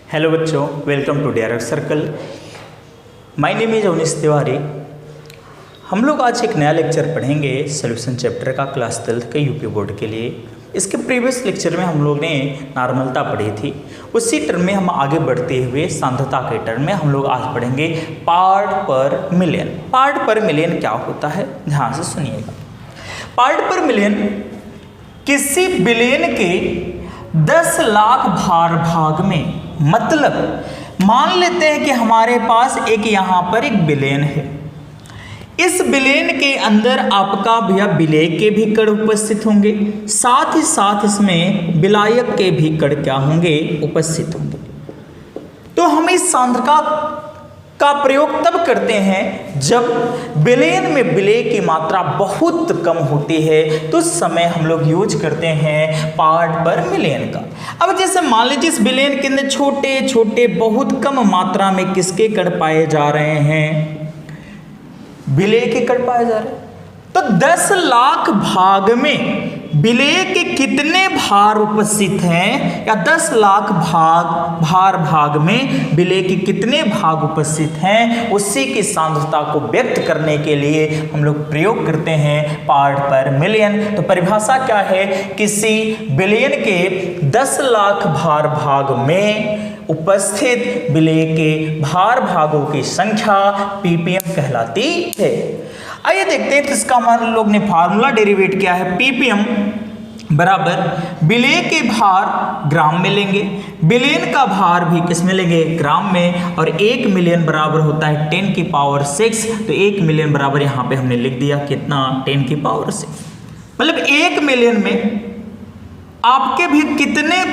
Hello बच्चों, welcome to Dare Circle. My name is Avanish Tiwari. हम लोग आज एक नया लेक्चर पढ़ेंगे सोल्यूशन चैप्टर का, क्लास 12 के यूपी बोर्ड के लिए। इसके प्रीवियस लेक्चर में हम लोग ने नॉर्मलता पढ़ी थी। उसी टर्म में हम आगे बढ़ते हुए सांद्रता के टर्म में हम लोग आज पढ़ेंगे पार्ट पर मिलियन। पार्ट पर मिलियन क्या होता है, ध्यान से सुनिएगा। पार्ट पर मिलियन किसी बिलियन के 10 लाख भाग में, मतलब मान लेते हैं कि हमारे पास एक यहां पर एक बिलियन है। इस बिलियन के अंदर आपका भैया विलेय के भी कण उपस्थित होंगे, साथ ही साथ इसमें विलायक के भी कण क्या होंगे, उपस्थित होंगे। तो हम इस सांद्रता का प्रयोग तब करते हैं जब बिलियन में विलेय की मात्रा बहुत कम होती है, तो उस समय हम लोग यूज करते हैं पार्ट पर मिलियन का। अब जैसे मान लीजिए इस बिलियन के अंदर छोटे छोटे बहुत कम मात्रा में किसके कण पाए जा रहे हैं, विलेय के कण पाए जा रहे हैं। तो 10 लाख भाग में विलेय के कितने भार उपस्थित हैं, या 10 लाख भाग में विलेय के कितने भाग उपस्थित हैं, उसी की सांद्रता को व्यक्त करने के लिए हम लोग प्रयोग करते हैं पार्ट पर मिलियन। तो परिभाषा क्या है, किसी बिलियन के 10 लाख भाग में उपस्थित विलेय के भागों की संख्या पीपीएम कहलाती है। आइए देखते हैं, तो इसका हमारे लोग ने फार्मूला डेरिवेट किया है। पीपीएम बराबर विलेय के भार ग्राम में लेंगे, बिलियन का भार भी किस में लेंगे, ग्राम में, और 1 मिलियन बराबर होता है 10 की पावर 6। तो 1 मिलियन बराबर यहाँ पे हमने लिख दिया कितना, 10 की पावर 6। मतलब 1 मिलियन में आपके भी कितने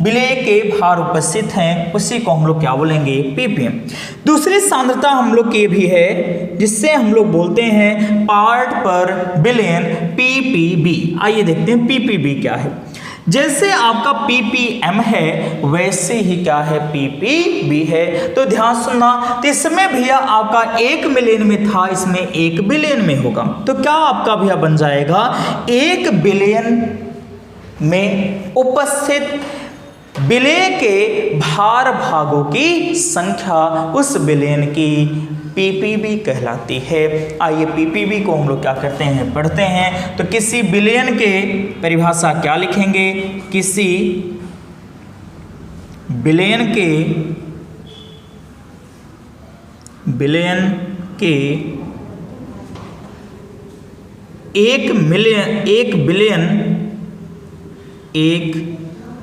विलेय के भार उपस्थित हैं, उसी को हम लोग क्या बोलेंगे, पीपीएम। दूसरी सांद्रता हम लोग की भी है, जिससे हम लोग बोलते हैं पार्ट पर बिलियन, पीपीबी। आइए देखते हैं पीपीबी क्या है। जैसे आपका पीपीएम है वैसे ही क्या है, पीपीबी है। तो ध्यान सुनना, तो इसमें भैया आपका 1 मिलियन में था, इसमें 1 बिलियन में होगा। तो क्या आपका भैया बन जाएगा, 1 बिलियन में उपस्थित विलेय के भागों की संख्या उस बिलियन की पीपीबी कहलाती है। आइए पीपीबी को हम लोग क्या करते हैं, पढ़ते हैं। तो किसी बिलियन के परिभाषा क्या लिखेंगे, किसी बिलियन के 1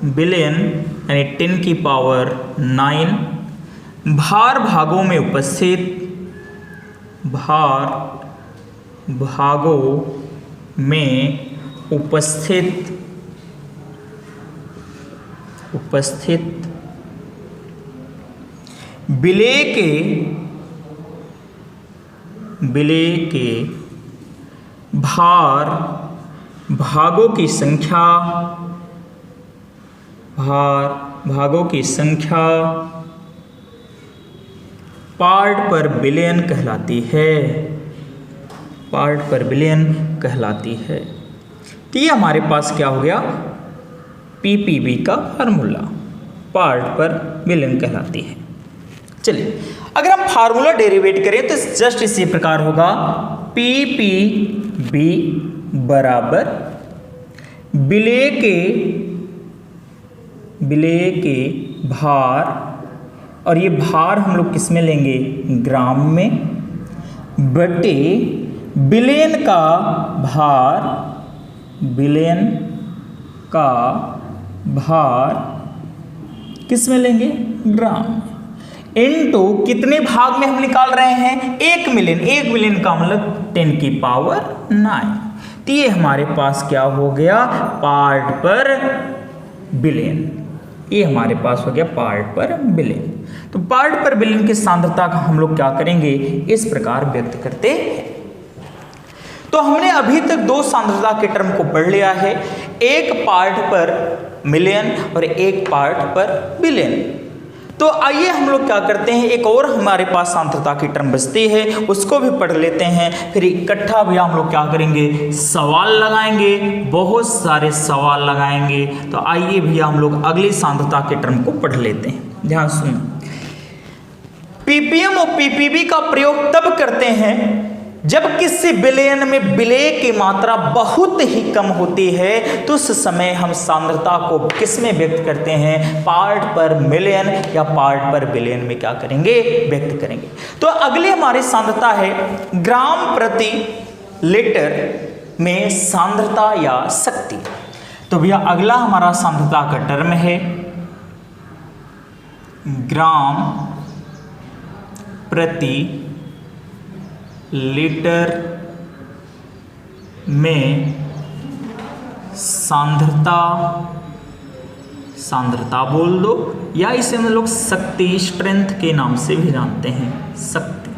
बिलियन यानी 10 की पावर 9 भागों में उपस्थित भागों में उपस्थित विलेय के भागों की संख्या, भागों की संख्या पार्ट पर बिलियन कहलाती है, पार्ट पर बिलियन कहलाती है। तो ये हमारे पास क्या हो गया, पीपीबी का फार्मूला, पार्ट पर बिलियन कहलाती है। चलिए अगर हम फार्मूला डेरिवेट करें तो जस्ट इसी प्रकार होगा, पीपीबी बराबर विलेय के भार, और ये भार हम लोग किस में लेंगे, ग्राम में, बटे बिलियन का भार किस में लेंगे, ग्राम, इनटू कितने भाग में हम निकाल रहे हैं, 1 मिलियन। 1 मिलियन का मतलब 10 की पावर 9। तो ये हमारे पास क्या हो गया, पार्ट पर बिलियन। ये हमारे पास हो गया पार्ट पर बिलियन। तो पार्ट पर बिलियन की सांद्रता का हम लोग क्या करेंगे, इस प्रकार व्यक्त करते हैं। तो हमने अभी तक 2 सांद्रता के टर्म को पढ़ लिया है, एक पार्ट पर मिलियन और एक पार्ट पर बिलियन। तो आइए हम लोग क्या करते हैं, एक और हमारे पास सांद्रता की टर्म बचती है, उसको भी पढ़ लेते हैं। फिर इकट्ठा भी हम लोग क्या करेंगे, सवाल लगाएंगे, बहुत सारे सवाल लगाएंगे। तो आइए भैया हम लोग अगली सांद्रता के टर्म को पढ़ लेते हैं। ध्यान सुनो, पीपीएम और पीपीवी का प्रयोग तब करते हैं जब किसी विलयन में विलेय की मात्रा बहुत ही कम होती है, तो उस समय हम सांद्रता को किस में व्यक्त करते हैं, पार्ट पर मिलियन या पार्ट पर बिलियन में क्या करेंगे, व्यक्त करेंगे। तो अगली हमारी सांद्रता है ग्राम प्रति लीटर में सांद्रता या शक्ति। तो भैया अगला हमारा सांद्रता का टर्म है ग्राम प्रति लीटर में सांद्रता बोल दो, या इसे हम लोग शक्ति, स्ट्रेंथ के नाम से भी जानते हैं, शक्ति।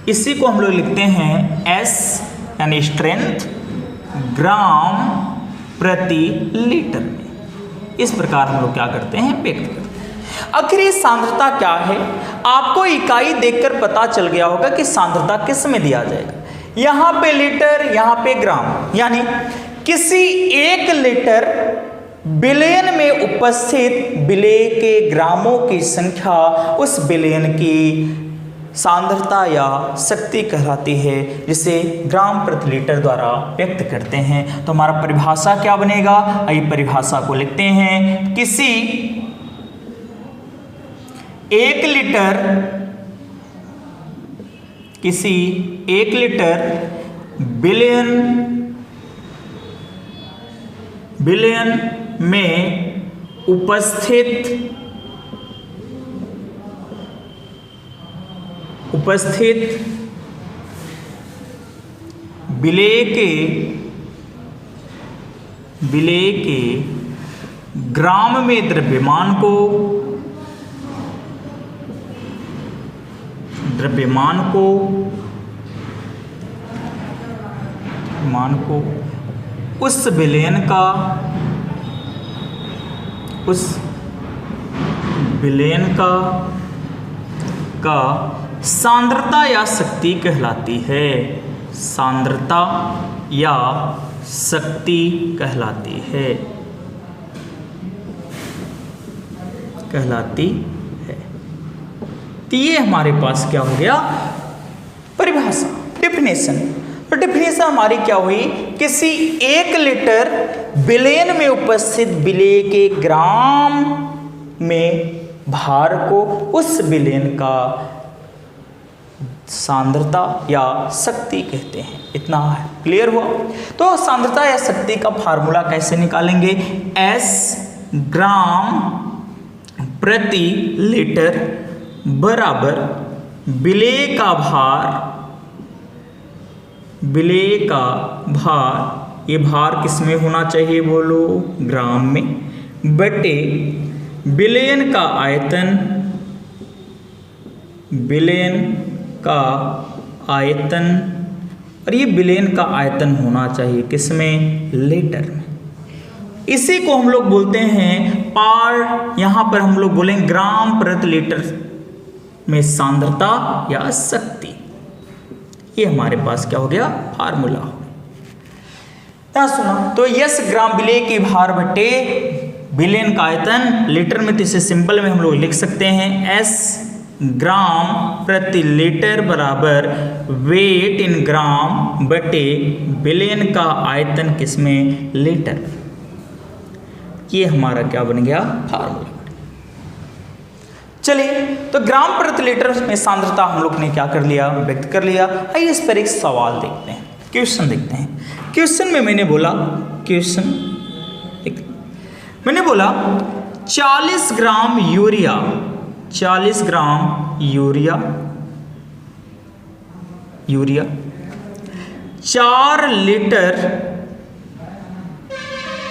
इसी को हम लोग लिखते हैं S यानी स्ट्रेंथ ग्राम प्रति लीटर में। इस प्रकार हम लोग क्या करते हैं, व्यक्त करते हैं। आखिर ये सांद्रता क्या है, आपको इकाई देखकर पता चल गया होगा कि सांद्रता किस में दिया जाएगा। यहां पे लीटर, यहां पे ग्राम, यानी किसी एक लीटर बिलियन में उपस्थित विलेय के ग्रामों की संख्या उस बिलियन की सांद्रता या शक्ति कहलाती है, जिसे ग्राम प्रति लीटर द्वारा व्यक्त करते हैं। तो हमारा परिभाषा क्या बनेगा, आइए परिभाषा को लिखते हैं। किसी एक लीटर बिलियन में उपस्थित विलेय के ग्राम में द्रव्यमान को उस विलयन का सांद्रता या शक्ति कहलाती है। सांद्रता या शक्ति कहलाती है। तो ये हमारे पास क्या हो गया, परिभाषा, डेफिनेशन। तो डेफिनेशन हमारी क्या हुई, किसी एक लीटर बिलियन में उपस्थित विलेय के ग्राम में भार को उस बिलियन का सांद्रता या शक्ति कहते हैं। इतना क्लियर हुआ। तो सांद्रता या शक्ति का फार्मूला कैसे निकालेंगे, S ग्राम प्रति लीटर बराबर विलेय का भार, ये भार किस में होना चाहिए बोलो, ग्राम में, बटे विलयन का आयतन, और ये विलयन का आयतन होना चाहिए किसमें, लीटर में। इसी को हम लोग बोलते हैं पार, यहां पर हम लोग बोलेंगे ग्राम प्रति लीटर में सांद्रता या शक्ति। ये हमारे पास क्या हो गया, फार्मूला हो गया। सुना, तो यस ग्राम विलेय की भार बटे विलयन का आयतन लीटर में, तो इसे सिंपल में हम लोग लिख सकते हैं S ग्राम प्रति लीटर बराबर वेट इन ग्राम बटे विलयन का आयतन किसमें, लीटर। ये हमारा क्या बन गया, फार्मूला। चलिए, तो ग्राम प्रति लीटर में सांद्रता हम लोग ने क्या कर लिया, व्यक्त कर लिया। आइए इस पर एक सवाल देखते हैं, क्वेश्चन देखते हैं। क्वेश्चन में मैंने बोला, 40 ग्राम यूरिया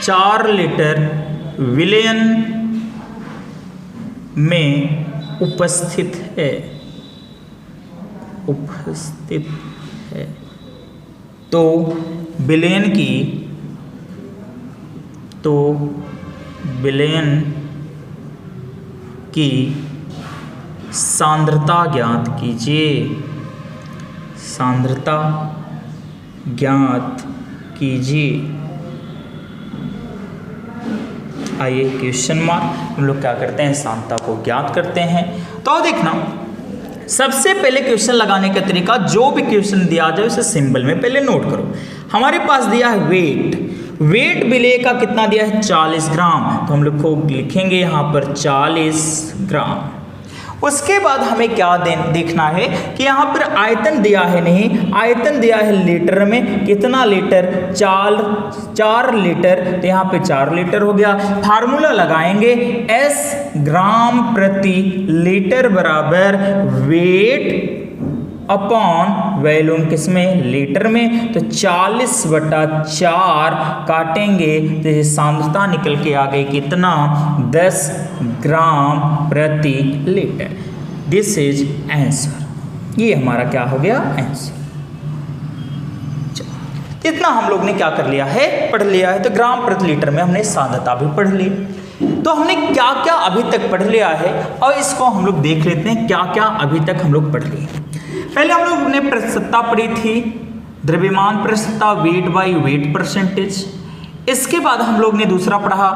4 लीटर विलयन में उपस्थित है, तो विलयन की तो विलयन की सांद्रता ज्ञात कीजिए, सांद्रता ज्ञात कीजिए। आइए क्वेश्चन मार्क, हम लोग क्या करते हैं, सांद्रता को ज्ञात करते हैं। तो देखना, सबसे पहले क्वेश्चन लगाने का तरीका, जो भी क्वेश्चन दिया जाए उसे सिंबल में पहले नोट करो। हमारे पास दिया है वेट विलेय का कितना दिया है, 40 ग्राम, तो हम लोग को लिखेंगे यहाँ पर 40 ग्राम। उसके बाद हमें क्या देखना है कि यहाँ पर आयतन दिया है, नहीं आयतन दिया है लीटर में, कितना लीटर, 4 लीटर, तो यहाँ पे 4 लीटर हो गया। फार्मूला लगाएंगे, S ग्राम प्रति लीटर बराबर वेट अपॉन वॉल्यूम, किसमें, लीटर में, तो 40/4 काटेंगे तो ये सांद्रता निकल के आ गई कितना, 10 ग्राम प्रति लीटर। दिस इज आंसर, ये हमारा क्या हो गया, आंसर। इतना हम लोग ने क्या कर लिया है, पढ़ लिया है। तो ग्राम प्रति लीटर में हमने सांद्रता भी पढ़ ली। तो हमने क्या क्या अभी तक पढ़ लिया है, और इसको हम लोग देख लेते हैं क्या क्या अभी तक हम लोग पढ़ लिए। पहले हम लोग ने प्रतिशतता पढ़ी थी, द्रव्यमान प्रतिशतता, वेट बाय वेट परसेंटेज। इसके बाद हम लोग ने दूसरा पढ़ा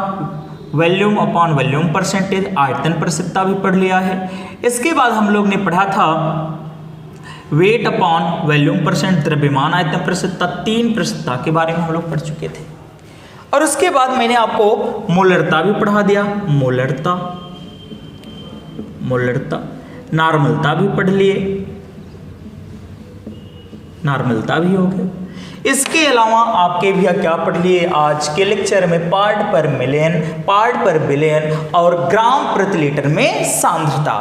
वॉल्यूम अपॉन वॉल्यूम परसेंटेज, आयतन प्रतिशतता भी पढ़ लिया है। इसके बाद हम लोग ने पढ़ा था वेट अपॉन वॉल्यूम परसेंट, द्रव्यमान आयतन प्रतिशतता, 3 प्रतिशतता के बारे में हम लोग पढ़ चुके थे। और उसके बाद मैंने आपको मोलरता भी पढ़ा दिया, मोलरता, नॉर्मलता भी पढ़ लिए, नॉर्मलता भी हो गया। इसके अलावा आपके भी क्या पढ़ लिए आज के लेक्चर में, पार्ट पर मिलियन, पार्ट पर बिलियन और ग्राम प्रति लीटर में सांद्रता।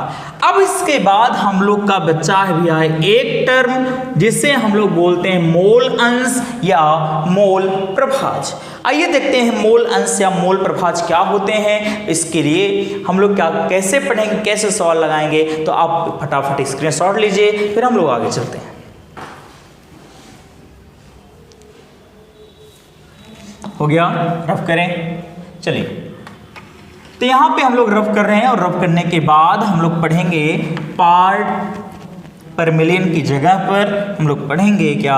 अब इसके बाद हम लोग का बच्चा है भी है एक टर्म जिसे हम लोग बोलते हैं मोल अंश या मोल प्रभाज। आइए देखते हैं मोल अंश या मोल प्रभाज क्या होते हैं। इसके लिए हम लोग क्या कैसे पढ़ेंगे, कैसे सवाल लगाएंगे, तो आप फटाफट स्क्रीनशॉट लीजिए, फिर हम लोग आगे चलते हैं। हो गया, रफ करें, चलिए। तो यहां पे हम लोग रफ कर रहे हैं, और रफ करने के बाद हम लोग पढ़ेंगे पार्ट पर मिलियन की जगह पर हम लोग पढ़ेंगे क्या,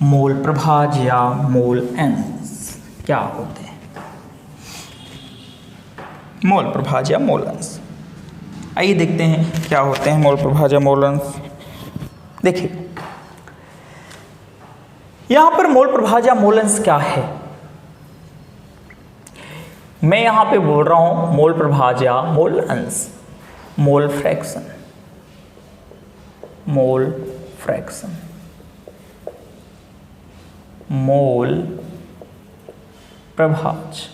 मोल प्रभाज या मोल अंश क्या होते हैं, मोल प्रभाज या मोल अंश। आइए देखते हैं क्या होते हैं मोल प्रभाज या मोल अंश। देखिए यहां पर मोल प्रभाज या मोल अंश क्या है, मैं यहां पे बोल रहा हूं मोल प्रभाज या मोल अंश, मोल फ्रैक्शन, मोल फ्रैक्शन, मोल प्रभाज,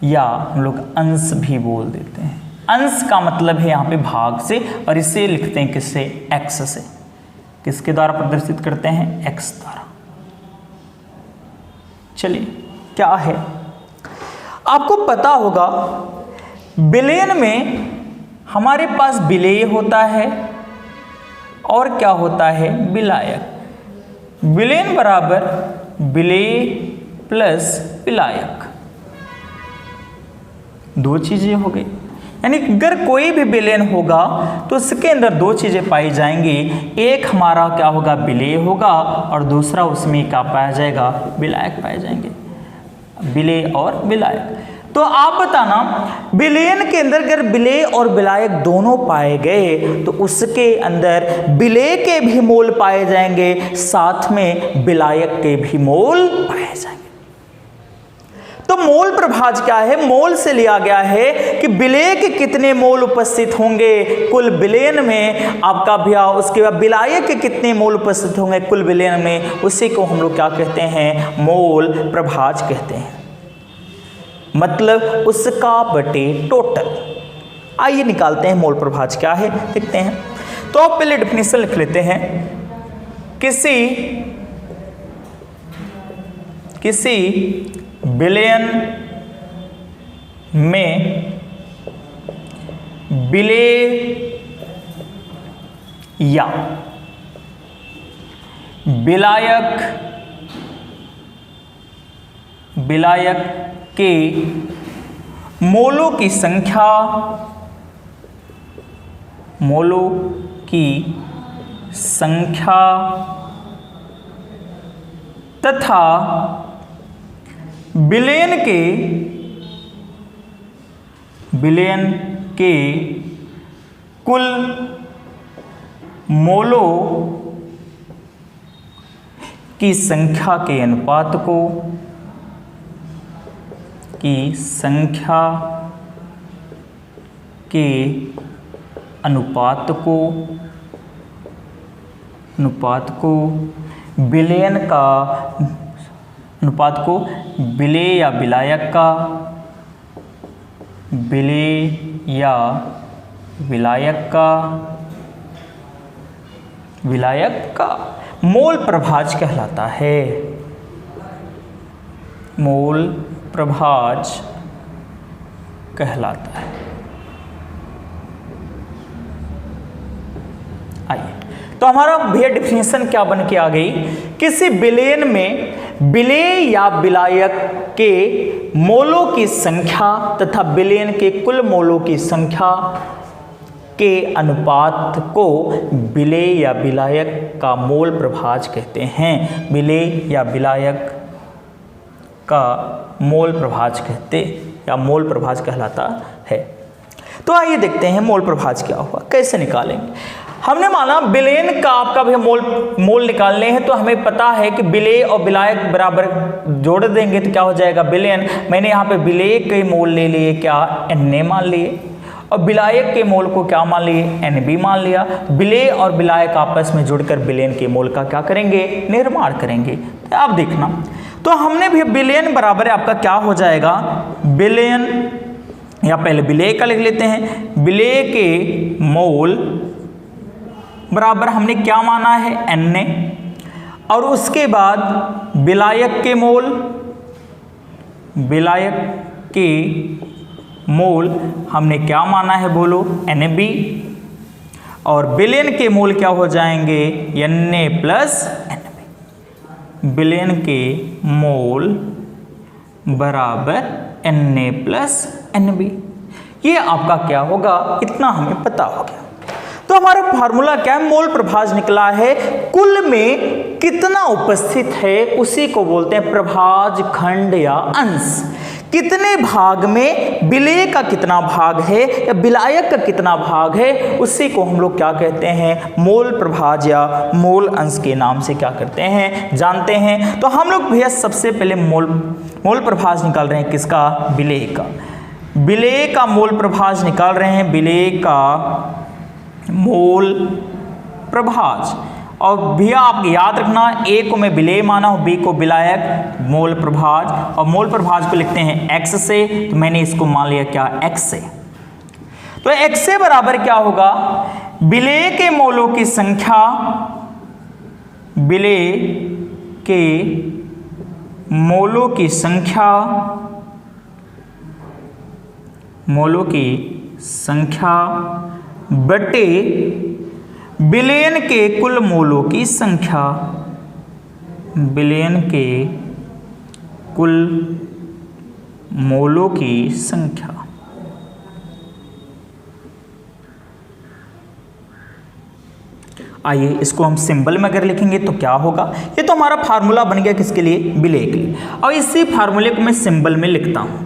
या हम लोग अंश भी बोल देते हैं। अंश का मतलब है यहां पे भाग से, और इसे लिखते हैं किससे, एक्स से। किसके द्वारा प्रदर्शित करते हैं, एक्स द्वारा। चलिए क्या है, आपको पता होगा बिलियन में हमारे पास विलेय होता है और क्या होता है, विलायक। विलेयन बराबर विलेय प्लस विलायक, दो चीजें हो गई। यानी अगर कोई भी विलेयन होगा तो उसके अंदर दो चीजें पाई जाएंगी, एक हमारा क्या होगा, विलेय होगा, और दूसरा उसमें क्या पाया जाएगा, विलायक पाए जाएंगे, विलेय और विलायक। तो आप बताना विलेयन के अंदर अगर विलेय और विलायक दोनों पाए गए तो उसके अंदर विलेय के भी मोल पाए जाएंगे, साथ में विलायक के भी मोल पाए जाएंगे। तो मोल प्रभाज क्या है, मोल से लिया गया है कि विलेय के कितने मोल उपस्थित होंगे कुल विलेयन में आपका भैया, उसके बाद विलायक के कितने मोल उपस्थित होंगे कुल विलेयन में, उसी को हम लोग क्या कहते हैं, मोल प्रभाज कहते हैं। मतलब उसका बटे टोटल। आइए निकालते हैं मोल प्रभाज क्या है, देखते हैं। तो आप पहले डेफिनेशन लिख लेते हैं, किसी विलेयन में विलेय या विलायक विलायक के मोलों की संख्या, मोलों की संख्या तथा विलयन के कुल मोलों की संख्या के अनुपात को विलयन का अनुपात को विलेय या विलायक का मोल प्रभाज कहलाता है। मोल प्रभाज कहलाता है। आइए, तो हमारा भैया डिफिनेशन क्या बन के आ गई, किसी विलयन में विलेय या विलायक के मोलों की संख्या तथा विलयन के कुल मोलों की संख्या के अनुपात को विलेय या विलायक का मोल प्रभाज कहते हैं। विलेय या विलायक का मोल प्रभाज मोल प्रभाज कहलाता है। तो आइए देखते हैं मोल प्रभाज क्या हुआ, कैसे निकालेंगे। हमने माना विलयन का आपका भी मोल निकालने हैं, तो हमें पता है कि विलेय और विलायक बराबर जोड़ देंगे तो क्या हो जाएगा विलयन। मैंने यहाँ पे विलेय के मोल ले लिए, क्या Na मान लिए, और विलायक के मोल को क्या मान लिए, Nb मान लिया। विलेय और विलायक आपस में जुड़कर विलयन के मोल का क्या करेंगे, निर्माण करेंगे। तो आप देखना, तो हमने भी विलयन बराबर आपका क्या हो जाएगा, विलयन, या पहले विलेय का लिख लेते हैं, विलेय के मोल बराबर हमने क्या माना है Na, और उसके बाद विलायक के मोल हमने क्या माना है, बोलो Nb, और विलयन के मोल क्या हो जाएंगे Na प्लस Nb। विलयन के मोल बराबर Na प्लस Nb, ये आपका क्या होगा, इतना हमें पता हो गया। तो हमारा फार्मूला क्या है, मोल प्रभाज निकला है, कुल में कितना उपस्थित है उसी को बोलते हैं प्रभाज खंड या अंश। कितने भाग में विलेय का कितना भाग है या विलायक का कितना भाग है, उसी को हम लोग क्या कहते हैं, मोल प्रभाज या मोल अंश के नाम से क्या करते हैं, जानते हैं। तो हम लोग भैया सबसे पहले मोल प्रभाज निकाल रहे हैं, किसका, विलेय का। विलेय का मोल प्रभाज निकाल रहे हैं, विलेय का मोल प्रभाज। और भैया आप याद रखना, ए को मैं विलेय माना हूं, बी को विलायक, मोल प्रभाज, और मोल प्रभाज को लिखते हैं x से, तो मैंने इसको मान लिया क्या, x से। तो x से बराबर क्या होगा, विलेय के मोलों की संख्या, विलेय के मोलों की संख्या बटे विलयन के कुल मोलों की संख्या, विलयन के कुल मोलों की संख्या। आइए इसको हम सिंबल में अगर लिखेंगे तो क्या होगा, ये तो हमारा फार्मूला बन गया किसके लिए, विलेय के लिए। और इसी फार्मूले को मैं सिंबल में लिखता हूं।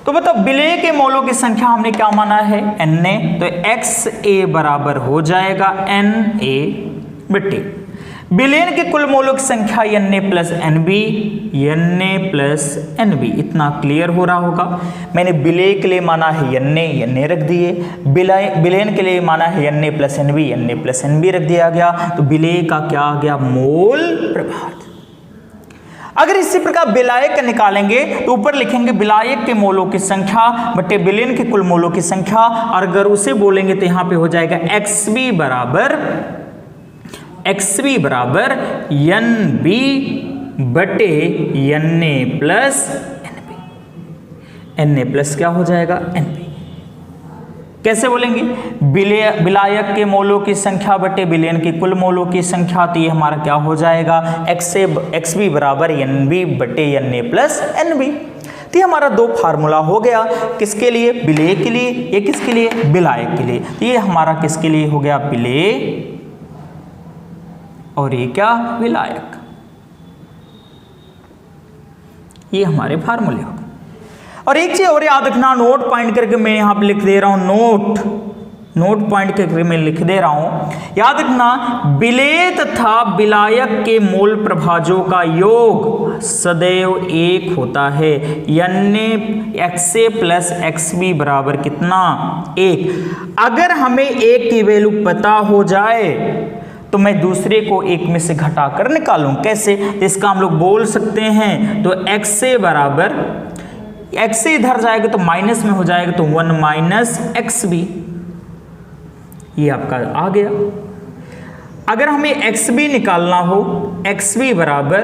तो मतलब विलेय के मोलों की संख्या हमने क्या माना है, Na, तो XA बराबर हो जाएगा Na बटे विलयन के कुल मोलों की संख्या Na प्लस NB, इतना क्लियर हो रहा होगा। मैंने विलेय के लिए माना है Na रख दिए, विलयन के लिए माना है Na प्लस NB रख दिया गया। तो विलेय का क्या आ गया, मोल प्रभाज। अगर इसी प्रकार विलायक का निकालेंगे तो ऊपर लिखेंगे विलायक के मोलों की संख्या बटे विलयन के कुल मोलों की संख्या, और अगर उसे बोलेंगे तो यहां पे हो जाएगा XB बराबर NB बटे Na plus NB। Na plus क्या हो जाएगा, NB। कैसे बोलेंगे? विलायक के मोलों की संख्या बटे विलयन के कुल मोलों की संख्या। तो ये हमारा क्या हो जाएगा? XB बराबर NB बटे NA प्लस NB। तो ये हमारा दो फार्मूला हो गया, किसके लिए? विलेय के लिए। ये किसके लिए? विलायक के लिए। तो ये हमारा किसके लिए हो गया? विलेय, और ये क्या? विलायक। ये हमारे फार्मूले हो गए। और एक चीज और याद रखना, नोट पॉइंट करके मैं यहां पे लिख दे रहा हूं, नोट पॉइंट करके मैं लिख दे रहा हूं, याद रखना विलेय तथा विलायक के मोल प्रभाजों का योग सदैव एक होता है, यानी XA प्लस XB बराबर कितना? 1। अगर हमें एक की वैल्यू पता हो जाए तो मैं दूसरे को एक में से घटाकर निकालूं। कैसे? इसका हम लोग बोल सकते हैं, तो XA बराबर, XA इधर जाएगा तो माइनस में हो जाएगा, तो 1 माइनस XB, ये आपका आ गया। अगर हमें XB निकालना हो, XB बराबर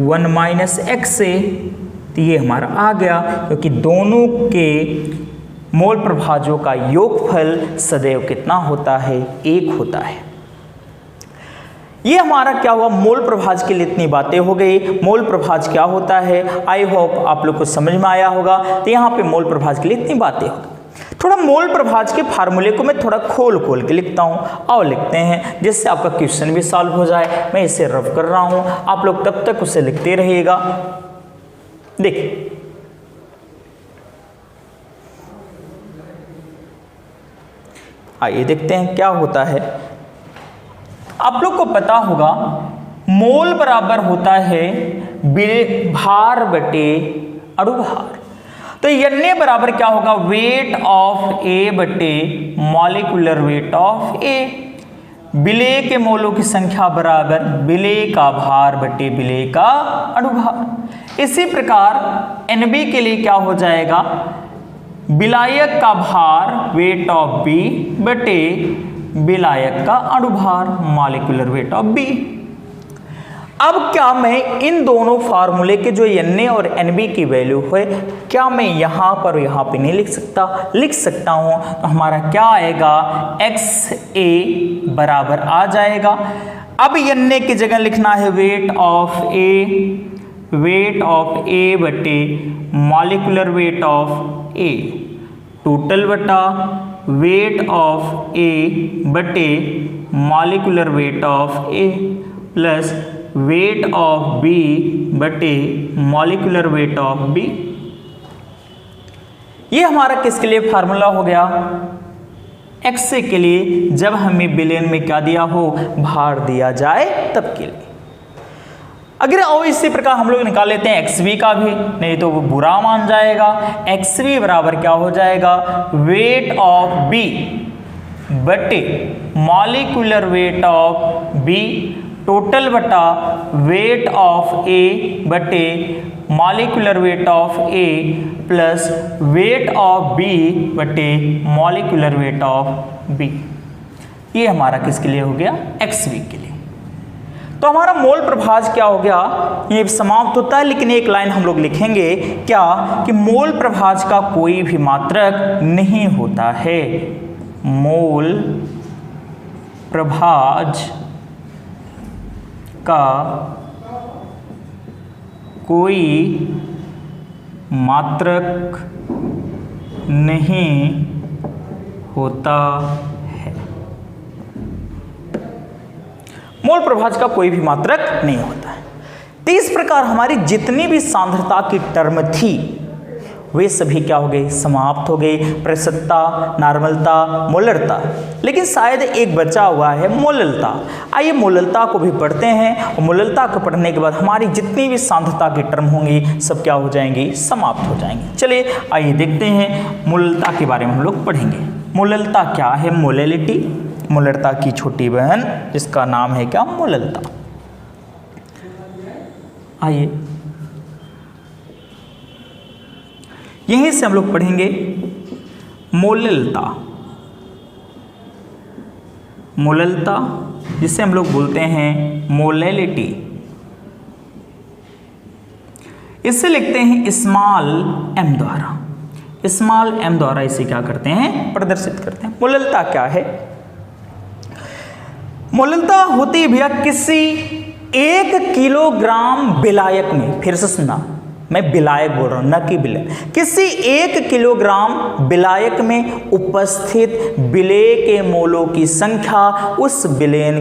1 माइनस XA, तो ये हमारा आ गया, क्योंकि दोनों के मोल प्रभाजों का योगफल सदैव कितना होता है? 1 होता है। ये हमारा क्या हुआ? मोल प्रभाज के लिए इतनी बातें हो गई। मोल प्रभाज क्या होता है? आई होप आप लोग को समझ में आया होगा। तो यहाँ पे मोल प्रभाज के लिए इतनी बातें हो गई। थोड़ा मोल प्रभाज के फार्मूले को मैं थोड़ा खोल के लिखता हूँ, और लिखते हैं, जिससे आपका क्वेश्चन भी सॉल्व हो जाए। मैं इसे रफ कर रहा हूँ, आप लोग तब तक उसे लिखते रहिएगा। देखिए, आइए देखते हैं क्या होता है। आप लोग को पता होगा मोल बराबर होता है भार बटे अणुभार। तो Na बराबर क्या होगा? वेट ऑफ A बटे मॉलिक्यूलर वेट ऑफ A। विलेय के मोलों की संख्या बराबर विलेय का भार बटे विलेय का अणुभार। इसी प्रकार NB के लिए क्या हो जाएगा? विलायक का भार वेट ऑफ B बटे विलायक का अणुभार मॉलिक्यूलर वेट ऑफ B। अब क्या मैं इन दोनों फार्मूले के जो Na और NB की वैल्यू है, क्या मैं यहां पर यहां पे नहीं लिख सकता? लिख सकता हूं। तो हमारा क्या आएगा? XA बराबर आ जाएगा। अब Na की जगह लिखना है वेट ऑफ A बटे molecular weight of A, total बटा वेट ऑफ A बटे molecular weight of A plus weight of B बटे मॉलिक्यूलर वेट ऑफ B। ये हमारा किसके लिए फार्मूला हो गया? XA के लिए, जब हमें विलयन में क्या दिया हो? भार दिया जाए तब के लिए। अगर और इसी प्रकार हम लोग निकाल लेते हैं XB का भी, नहीं तो वो बुरा मान जाएगा। XB बराबर क्या हो जाएगा? वेट ऑफ B बटे molecular weight of B, total बटा वेट ऑफ A बटे molecular weight of A plus weight of B बटे मॉलिक्यूलर वेट ऑफ B। ये हमारा किसके लिए हो गया? XB के लिए। तो हमारा मोल प्रभाज क्या हो गया? ये समाप्त होता है, लेकिन एक लाइन हम लोग लिखेंगे क्या? कि मोल प्रभाज का कोई भी मात्रक नहीं होता है। मोल प्रभाज का कोई मात्रक नहीं होता है। मोल प्रभाज का कोई भी मात्रक नहीं होता है। तो इस प्रकार हमारी जितनी भी सांद्रता की टर्म थी वे सभी क्या हो गए? समाप्त हो गए। प्रतिशतता, नॉर्मलता, मोलरता, लेकिन शायद एक बचा हुआ है मोललता। आइए मोललता को भी पढ़ते हैं, और मोललता को पढ़ने के बाद हमारी जितनी भी सांद्रता की टर्म होंगी सब क्या हो जाएंगी? समाप्त हो जाएंगी। चलिए आइए देखते हैं मोललता के बारे में हम लोग पढ़ेंगे। मोललता क्या है? मोलैलिटी, मोलरता की छोटी बहन, जिसका नाम है क्या? मोललता। आइए यहीं से हम लोग पढ़ेंगे मोललता। मोललता जिसे हम लोग बोलते हैं मोलैलिटी, इसे लिखते हैं स्मॉल m द्वारा। स्मॉल m द्वारा इसे क्या करते हैं, प्रदर्शित करते हैं। मोललता क्या है? मोललता होती है भैया किसी 1 किलोग्राम विलायक में, फिर से सुनना, मैं विलायक बोल रहा हूं न कि विलय, किसी 1 किलोग्राम विलायक में उपस्थित विलेय के मोलों की संख्या उस विलेय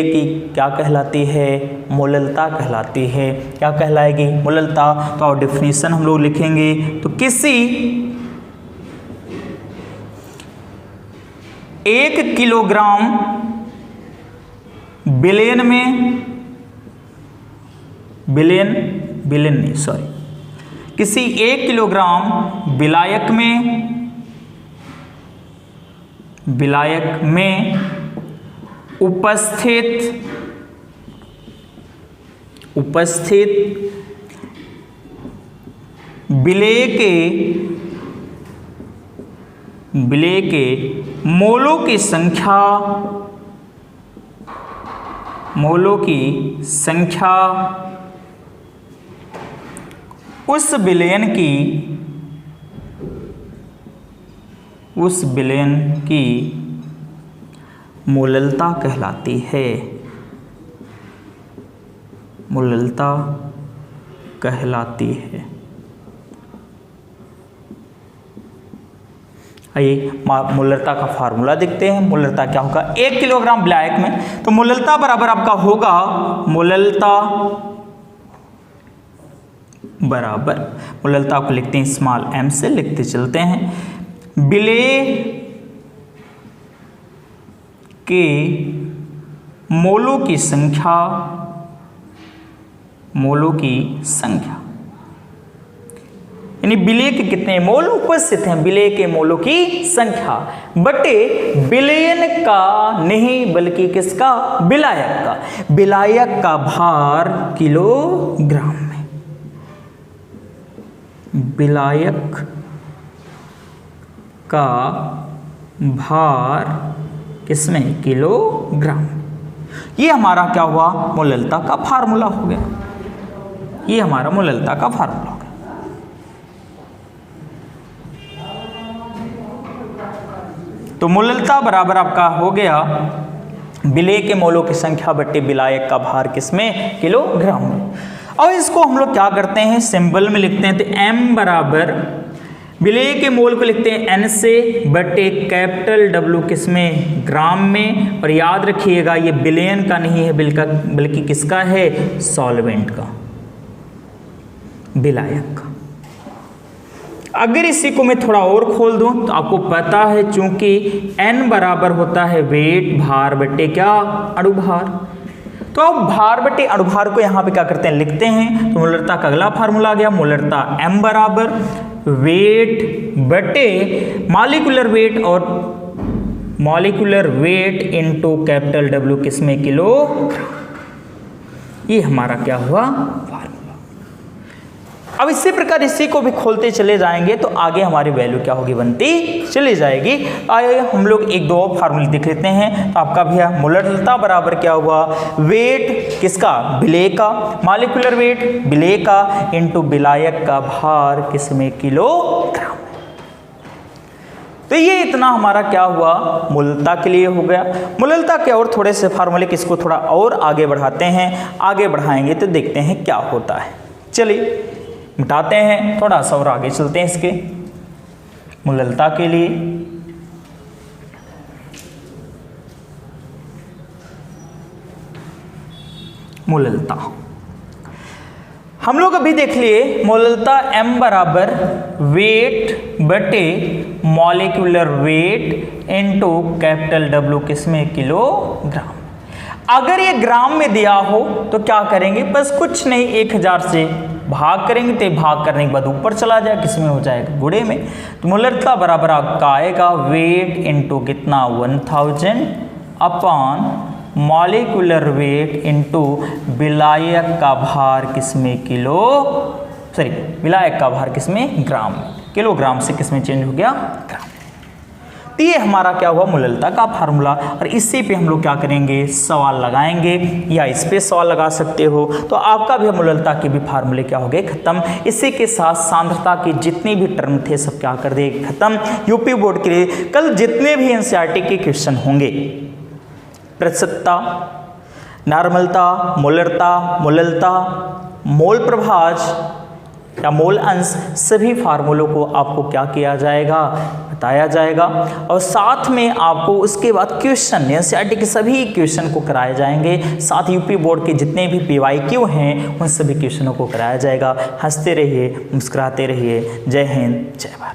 की क्या कहलाती है, मोललता कहलाती है। क्या कहलाएगी, मोललता। तो और डेफिनेशन हम लोग लिखेंगे, तो किसी 1 किलोग्राम विलेयन में, किसी 1 किलोग्राम विलायक में उपस्थित विलेय के मोलों की संख्या उस विलयन की मोललता कहलाती है। मोललता कहलाती है। आइए मोललता का फार्मूला देखते हैं। मोललता क्या होगा 1 किलोग्राम विलायक में, तो मोललता बराबर आपका होगा, मोललता बराबर, मोललता को लिखते हैं स्मॉल m से, लिखते चलते हैं, विलेय के मोलों की संख्या, यानी विलेय के कितने मोल उपस्थित हैं, विलेय के मोलों की संख्या बटे विलयन का नहीं बल्कि किसका, विलायक का, विलायक का भार किलोग्राम में, विलायक का भार किसमें, किलोग्राम। ये हमारा क्या हुआ, मोललता का फार्मूला हो गया। ये हमारा मोललता का फार्मूला हो गया। तो मोललता बराबर आपका हो गया विलेय के मोलों की संख्या बट्टे विलायक का भार किसमें, किलोग्राम में। और इसको हम लोग क्या करते हैं, सिंबल में लिखते हैं। तो m बराबर विलेय के मोल को लिखते हैं n से बटे कैपिटल W किसमें, ग्राम में। और याद रखिएगा ये विलयन का नहीं है बल्कि किसका है, सॉल्वेंट का, विलायक का। अगर इसी को मैं थोड़ा और खोल दूं तो आपको पता है चूंकि n बराबर होता है वेट भार बटे क्या, अणुभार। तो अब भार बटे अणुभार को यहाँ पे क्या करते हैं, लिखते हैं। तो मोललता का अगला फार्मूला आ गया, मोललता m बराबर वेट बटे मॉलिक्यूलर वेट, और molecular weight into capital W किसमें, किलोग्राम। ये हमारा क्या हुआ, फार्मूला। अब इसी प्रकार इसी को भी खोलते चले जाएंगे तो आगे हमारी वैल्यू क्या होगी, बनती चली जाएगी। आइए हम लोग एक दो फार्मूले देख लेते हैं। तो आपका भैया मोललता बराबर क्या हुआ, वेट किसका, विलेय का, मॉलिक्यूलर वेट विलेय का इनटू विलायक का भार किसमें, किलोग्राम। तो ये इतना हमारा क्या हुआ, मोललता के लिए हो गया। मोललता के और थोड़े से फार्मूले किसको थोड़ा और आगे बढ़ाते हैं, आगे बढ़ाएंगे तो देखते हैं क्या होता है। चलिए मिटाते हैं, थोड़ा सा और आगे चलते हैं इसके मोललता के लिए। मोललता हम लोग अभी देख लिए, मोललता m बराबर वेट बटे molecular weight into capital W किसमें, किलोग्राम। अगर ये ग्राम में दिया हो तो क्या करेंगे, बस कुछ नहीं 1000 से भाग करेंगे, तो भाग करने के बाद ऊपर चला जाए, किसमें हो जाएगा, गुणे में। तो मोललता बराबर आपका आएगा वेट इनटू कितना, 1000 अपॉन मॉलिक्यूलर वेट इनटू विलायक का भार किसमें, विलायक का भार किसमें, ग्राम में। किलोग्राम से किसमें चेंज हो गया, ग्राम। तो ये हमारा क्या हुआ, मूललता का फार्मूला। और इसी पे हम लोग क्या करेंगे, सवाल लगाएंगे, या इस पे सवाल लगा सकते हो। तो आपका भी मूललता के भी फार्मूले क्या हो गए, खत्म। इसी के साथ सांद्रता के जितने भी टर्म थे सब क्या कर देंगे, खत्म। यूपी बोर्ड के लिए कल जितने भी एनसीईआरटी के क्वेश्चन होंगे, प्रतिशतता, नॉर्मलता, मोलरता, मूललता, मोल प्रभाज या मोल अंश, सभी फार्मूलों को आपको क्या किया जाएगा, बताया जाएगा। और साथ में आपको उसके बाद क्वेश्चन, एनसीईआरटी के सभी क्वेश्चन को कराए जाएंगे। साथ यूपी बोर्ड के जितने भी पीवाईक्यू हैं उन सभी क्वेश्चनों को कराया जाएगा। हंसते रहिए, मुस्कुराते रहिए। जय हिंद, जय भारत।